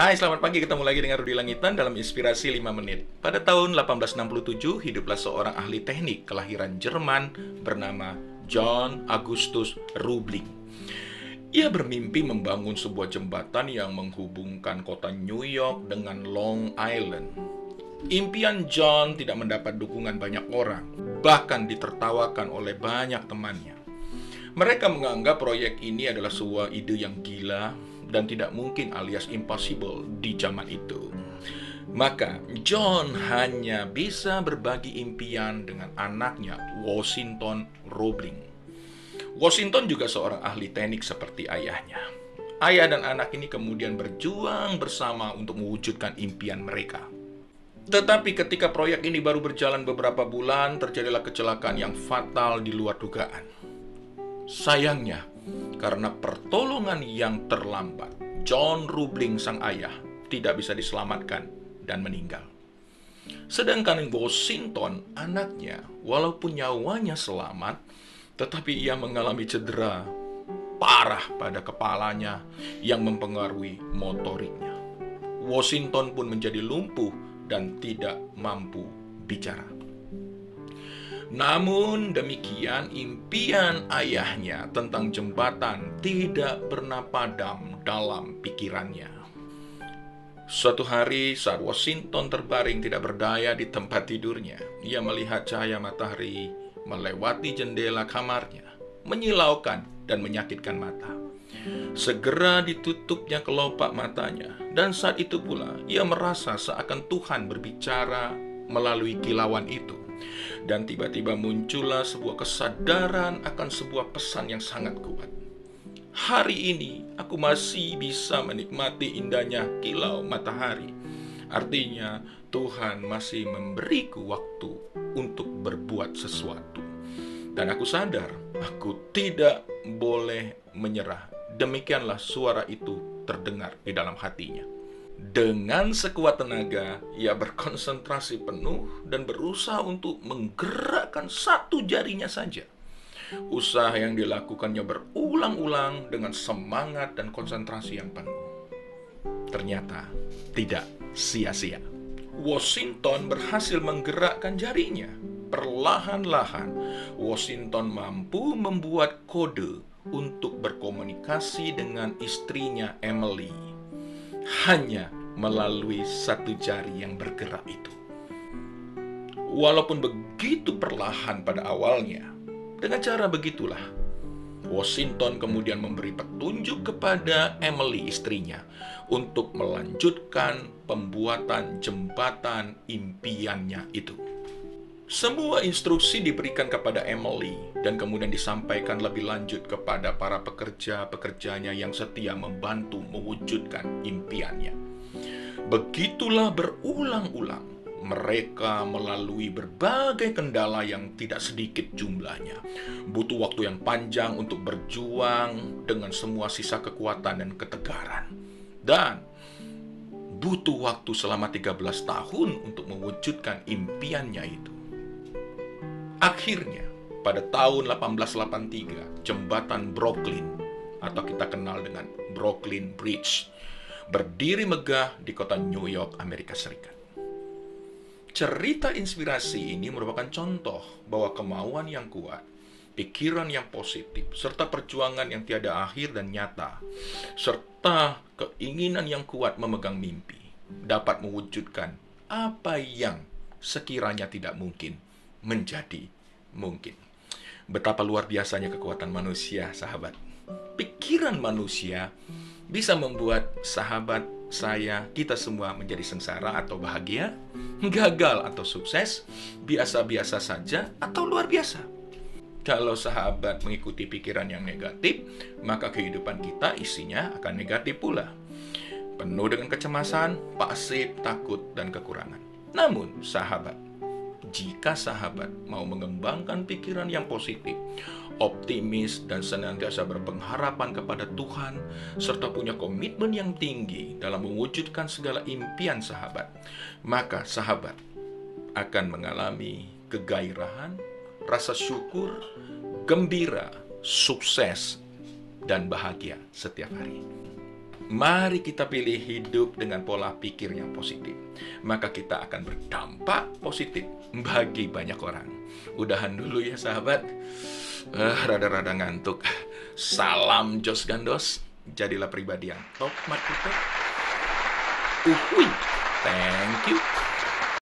Hai, selamat pagi. Ketemu lagi dengan Rudi Langitan dalam Inspirasi 5 Menit. Pada tahun 1867, hiduplah seorang ahli teknik kelahiran Jerman bernama John Augustus Roebling. Ia bermimpi membangun sebuah jembatan yang menghubungkan kota New York dengan Long Island. Impian John tidak mendapat dukungan banyak orang, bahkan ditertawakan oleh banyak temannya. Mereka menganggap proyek ini adalah sebuah ide yang gila dan tidak mungkin alias impossible di zaman itu. Maka John hanya bisa berbagi impian dengan anaknya Washington Roebling. Washington juga seorang ahli teknik seperti ayahnya. Ayah dan anak ini kemudian berjuang bersama untuk mewujudkan impian mereka. Tetapi ketika proyek ini baru berjalan beberapa bulan, terjadilah kecelakaan yang fatal di luar dugaan. Sayangnya, karena pertolongan yang terlambat, John Roebling sang ayah tidak bisa diselamatkan dan meninggal. Sedangkan Washington, anaknya, walaupun nyawanya selamat, tetapi ia mengalami cedera parah pada kepalanya yang mempengaruhi motoriknya. Washington pun menjadi lumpuh dan tidak mampu bicara. Namun demikian, impian ayahnya tentang jembatan tidak pernah padam dalam pikirannya. Suatu hari saat Washington terbaring tidak berdaya di tempat tidurnya, ia melihat cahaya matahari melewati jendela kamarnya, menyilaukan dan menyakitkan mata. Segera ditutupnya kelopak matanya, dan saat itu pula ia merasa seakan Tuhan berbicara melalui kilauan itu. Dan tiba-tiba muncullah sebuah kesadaran akan sebuah pesan yang sangat kuat. Hari ini aku masih bisa menikmati indahnya kilau matahari. Artinya Tuhan masih memberiku waktu untuk berbuat sesuatu. Dan aku sadar aku tidak boleh menyerah. Demikianlah suara itu terdengar di dalam hatinya. Dengan sekuat tenaga, ia berkonsentrasi penuh dan berusaha untuk menggerakkan satu jarinya saja. Usaha yang dilakukannya berulang-ulang dengan semangat dan konsentrasi yang penuh. Ternyata tidak sia-sia. Washington berhasil menggerakkan jarinya. Perlahan-lahan, Washington mampu membuat kode untuk berkomunikasi dengan istrinya Emily. Hanya melalui satu jari yang bergerak itu. Walaupun begitu perlahan pada awalnya, dengan cara begitulah Washington kemudian memberi petunjuk kepada Emily istrinya untuk melanjutkan pembuatan jembatan impiannya itu. Semua instruksi diberikan kepada Emily dan kemudian disampaikan lebih lanjut kepada para pekerja-pekerjanya yang setia membantu mewujudkan impiannya. Begitulah berulang-ulang mereka melalui berbagai kendala yang tidak sedikit jumlahnya. Butuh waktu yang panjang untuk berjuang dengan semua sisa kekuatan dan ketegaran. Dan butuh waktu selama 13 tahun untuk mewujudkan impiannya itu. Akhirnya, pada tahun 1883, jembatan Brooklyn, atau kita kenal dengan Brooklyn Bridge, berdiri megah di kota New York, Amerika Serikat. Cerita inspirasi ini merupakan contoh bahwa kemauan yang kuat, pikiran yang positif, serta perjuangan yang tiada akhir dan nyata, serta keinginan yang kuat memegang mimpi, dapat mewujudkan apa yang sekiranya tidak mungkin menjadi mungkin. Betapa luar biasanya kekuatan manusia, sahabat. Pikiran manusia bisa membuat sahabat saya, kita semua menjadi sengsara atau bahagia, gagal atau sukses, biasa-biasa saja atau luar biasa. Kalau sahabat mengikuti pikiran yang negatif, maka kehidupan kita isinya akan negatif pula. Penuh dengan kecemasan, pasif, takut, dan kekurangan. Namun, sahabat, jika sahabat mau mengembangkan pikiran yang positif, optimis, dan senantiasa berpengharapan kepada Tuhan, serta punya komitmen yang tinggi dalam mewujudkan segala impian sahabat, maka sahabat akan mengalami kegairahan, rasa syukur, gembira, sukses, dan bahagia setiap hari. Mari kita pilih hidup dengan pola pikir yang positif. Maka kita akan berdampak positif bagi banyak orang. Udahan dulu ya sahabat. Rada-rada ngantuk. Salam Jos Gandos. Jadilah pribadi yang top marketer. Uhuy. Thank you.